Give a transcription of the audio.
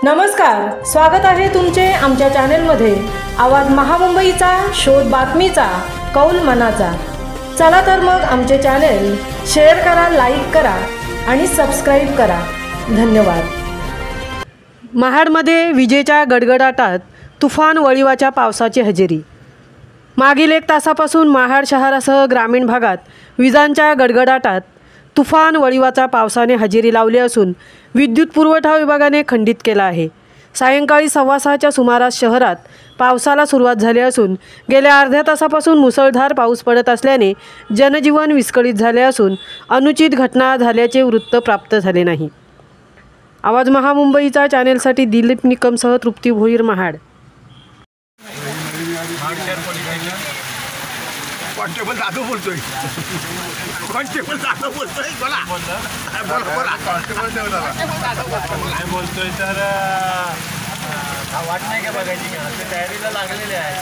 नमस्कार, स्वागत आहे तुमचे आमच्या चॅनेलमध्ये। आवाज महामुंबईचा, शोध बातमीचा, कौल मनाचा। चला तर मग आमचे चॅनेल शेअर करा, लाईक करा आणि सबस्क्राइब करा। धन्यवाद। महाडमध्ये विजेच्या गडगडाटात तुफान वळिवाच्या पावसाची हजेरी। मागील 1 तासापासून महाड शहरासह ग्रामीण भागात विजांच्या गडगडाटात तुफान वळिवाच्या पावसाने हजेरी लावली असून विद्युत पुरवठा विभागाने खंडित केला आहे। सायंकाळी 6:15च्या सुमारास शहरात पावसाला सुरुवात झाली असून गेल्या अर्ध्या तासापासून मुसळधार पाऊस पडत असल्याने जनजीवन विस्कळीत झाले असून अनुचित घटना झाल्याचे वृत्त प्राप्त झाले नाही। आवाज महामुंबईचा चॅनेलसाठी दिलीप निकमसह तृप्ती भोईर, महाड। कॉन्स्टेबल जाधव बोलतोय। कॉन्स्टेबल जाधव बोलतोय। बोला बोला कॉन्स्टेबल काय बोलतोय तर वाट नाही का बघायची का ते तयारीला लागलेले आहे।